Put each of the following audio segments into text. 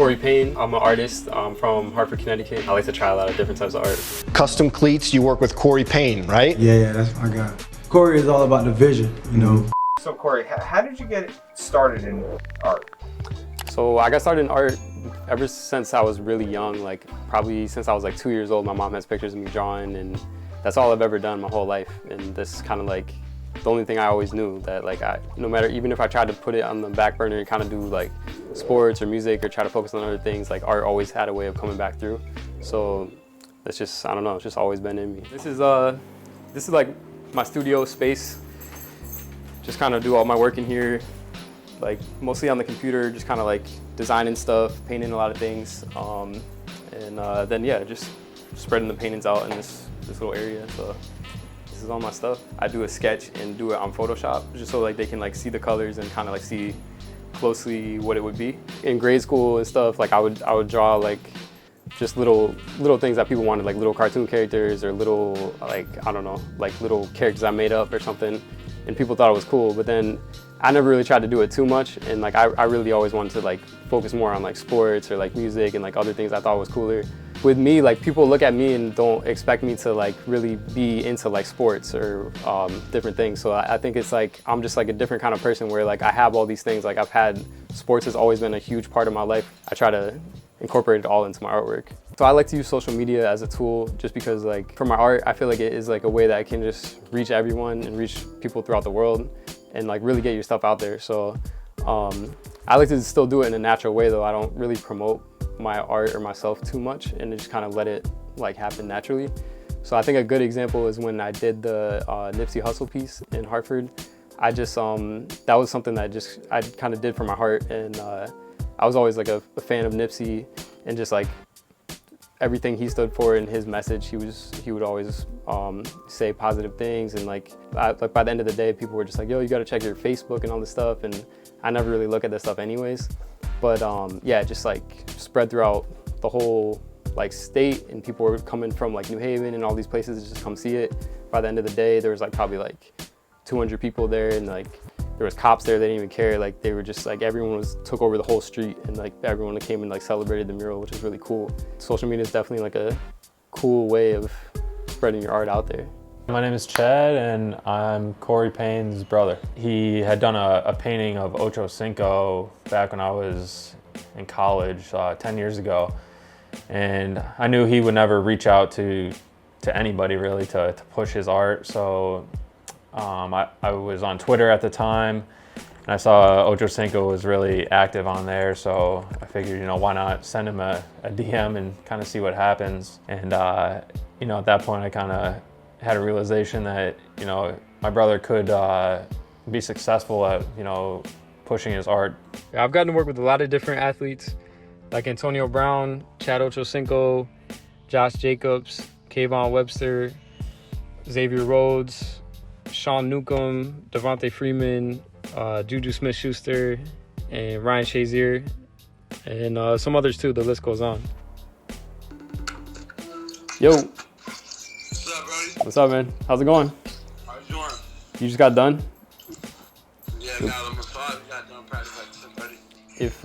Corey Pane. I'm an artist from Hartford, Connecticut. I like to try a lot of different types of art. Custom cleats, you work with Corey Pane, right? Yeah, that's my guy. Corey is all about the vision, you know. So Corey, how did you get started in art? So I got started in art ever since I was really young, like probably since I was like 2 years old. My mom has pictures of me drawing, and that's all I've ever done my whole life. And this is kind of like the only thing I always knew, that like no matter, even if I tried to put it on the back burner and kind of do like sports or music or try to focus on other things, like art always had a way of coming back through. So it's just, I don't know, it's just always been in me. This is like my studio space. Just kind of do all my work in here, like mostly on the computer, just kind of like designing stuff, painting a lot of things, and then yeah, just spreading the paintings out in this little area. So this is all my stuff. I do a sketch and do it on Photoshop, just so like they can like see the colors and kind of like see closely what it would be. In grade school and stuff, like I would draw like just little things that people wanted, like little cartoon characters or little, like, I don't know, like little characters I made up or something, and people thought it was cool. But then I never really tried to do it too much, and like I really always wanted to like focus more on like sports or like music and like other things I thought was cooler. With me, like people look at me and don't expect me to like really be into like sports or different things. So I think it's like I'm just like a different kind of person where like I have all these things. Like sports has always been a huge part of my life. I try to incorporate it all into my artwork. So I like to use social media as a tool just because like for my art, I feel like it is like a way that I can just reach everyone and reach people throughout the world and like really get your stuff out there. So I like to still do it in a natural way though. I don't really promote my art or myself too much and just kind of let it like happen naturally. So I think a good example is when I did the Nipsey Hussle piece in Hartford. I just, that was something that I kind of did for my heart, and I was always like a fan of Nipsey, and just like everything he stood for in his message, he would always say positive things, and like by the end of the day, people were just like, yo, you gotta check your Facebook and all this stuff, and I never really look at this stuff anyways. But yeah, it just like spread throughout the whole like state, and people were coming from like New Haven and all these places to just come see it. By the end of the day, there was like probably like 200 people there, and like there was cops there. They didn't even care. Like they were just like, everyone took over the whole street, and like everyone came and like celebrated the mural, which is really cool. Social media is definitely like a cool way of spreading your art out there. My name is Chad, and I'm Corey Pane's brother. He had done a painting of Ocho Cinco back when I was in college 10 years ago. And I knew he would never reach out to anybody really to push his art. So I was on Twitter at the time, and I saw Ocho Cinco was really active on there. So I figured, you know, why not send him a DM and kind of see what happens. And, you know, at that point I kind of had a realization that, you know, my brother could be successful at, you know, pushing his art. I've gotten to work with a lot of different athletes, like Antonio Brown, Chad Ochocinco, Josh Jacobs, Kayvon Webster, Xavier Rhodes, Sean Newcomb, Devontae Freeman, Juju Smith-Schuster, and Ryan Shazier, and some others too. The list goes on. Yo. What's up, man? How's it going? How you doing? You just got done? Yeah, now I'm massage. Got done practice like 10:30. If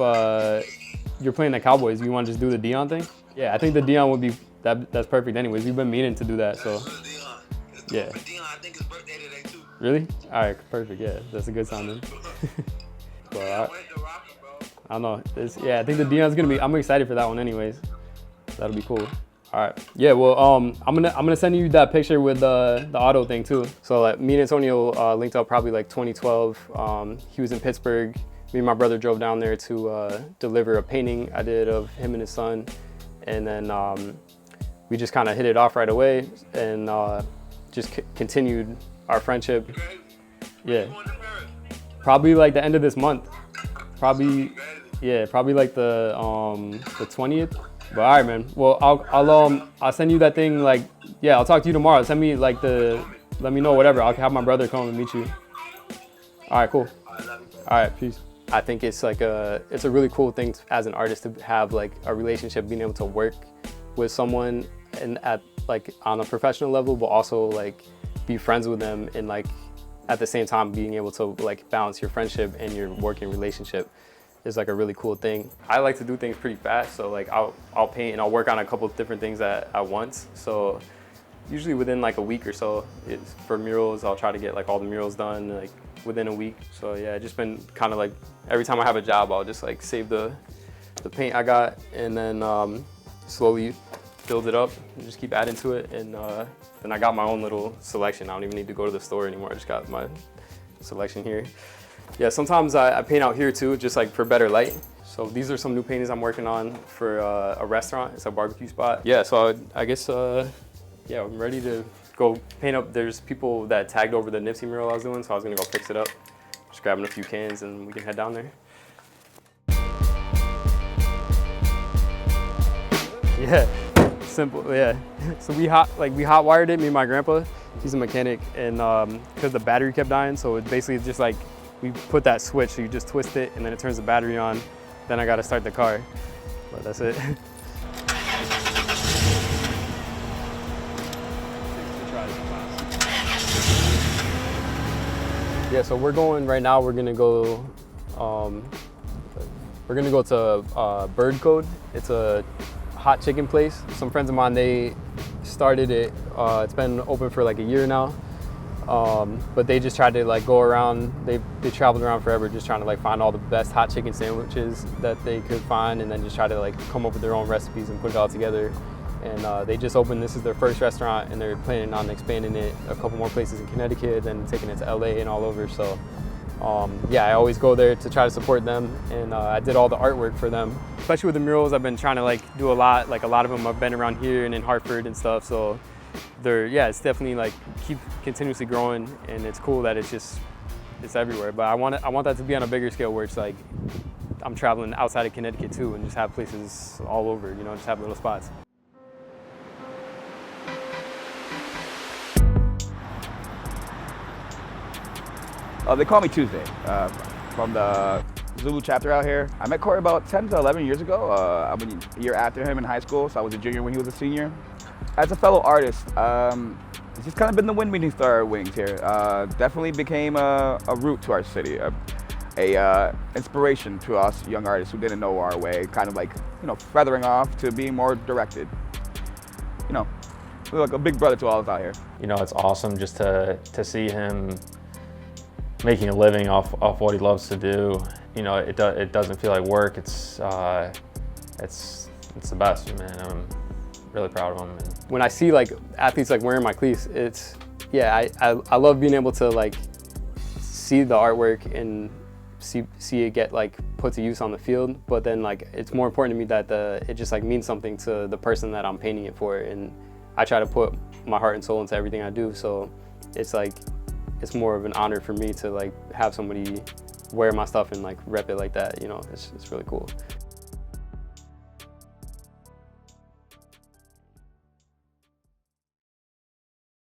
you're playing the Cowboys, you want to just do the Dion thing? Yeah, I think the Dion would be, that's perfect anyways. We've been meaning to do that, so. Yeah. Dion, I think his birthday today too. Really? All right, perfect, yeah. That's a good sign then. Well, I don't know. Yeah, I think the Dion's gonna be, I'm excited for that one anyways. That'll be cool. All right. Yeah. Well, I'm gonna send you that picture with the auto thing too. So like me and Antonio linked up probably like 2012. He was in Pittsburgh. Me and my brother drove down there to deliver a painting I did of him and his son, and then we just kind of hit it off right away, and just continued our friendship. Yeah. Probably like the end of this month. Probably like the 20th. But all right, man. Well, I'll send you that thing. Like, yeah, I'll talk to you tomorrow. Send me like let me know whatever. I'll have my brother come and meet you. All right, cool. All right, peace. I think it's like it's a really cool thing as an artist to have like a relationship, being able to work with someone and at like on a professional level, but also like be friends with them, and like at the same time being able to like balance your friendship and your working relationship. is like a really cool thing. I like to do things pretty fast, so like I'll paint and I'll work on a couple of different things at once. So usually within like a week or so, for murals, I'll try to get like all the murals done like within a week. So yeah, I've just been kind of like, every time I have a job, I'll just like save the paint I got and then slowly build it up and just keep adding to it. And then I got my own little selection. I don't even need to go to the store anymore. I just got my selection here. Yeah, sometimes I paint out here too, just like for better light. So these are some new paintings I'm working on for a restaurant. It's a barbecue spot. Yeah, so I guess, yeah, I'm ready to go paint up. There's people that tagged over the Nipsey mural I was doing, so I was gonna go fix it up. Just grabbing a few cans and we can head down there. Yeah, simple, yeah. So we hot wired it, me and my grandpa. He's a mechanic, and because the battery kept dying, so it's basically just like, we put that switch, so you just twist it and then it turns the battery on. Then I gotta start the car, but that's it. Yeah, so we're going right now. We're gonna go to BIRDCODE. It's a hot chicken place. Some friends of mine, they started it. It's been open for like a year now. But they just tried to like go around, they traveled around forever just trying to like find all the best hot chicken sandwiches that they could find and then just try to like come up with their own recipes and put it all together. And they just opened, this is their first restaurant and they're planning on expanding it a couple more places in Connecticut and taking it to LA and all over. So yeah, I always go there to try to support them, and I did all the artwork for them. Especially with the murals, I've been trying to like do a lot, like a lot of them have been around here and in Hartford and stuff. So yeah, it's definitely like keep continuously growing, and it's cool that it's everywhere. But I want that to be on a bigger scale where it's like I'm traveling outside of Connecticut too, and just have places all over, you know, just have little spots. They call me Tuesday from the Zulu chapter out here. I met Corey about 10 to 11 years ago. I'm a year after him in high school, so I was a junior when he was a senior. As a fellow artist, it's just kind of been the wind beneath our wings here. Definitely became a root to our city, a inspiration to us young artists who didn't know our way, kind of like, you know, feathering off to being more directed. You know, like a big brother to all of us out here. You know, it's awesome just to see him making a living off what he loves to do. You know, it doesn't feel like work. It's the best, man. I'm really proud of him. When I see like athletes like wearing my cleats, yeah, I love being able to like see the artwork and see it get like put to use on the field. But then like it's more important to me that it just like means something to the person that I'm painting it for, and I try to put my heart and soul into everything I do. So it's like, it's more of an honor for me to like have somebody wear my stuff and like rep it like that, you know. It's really cool.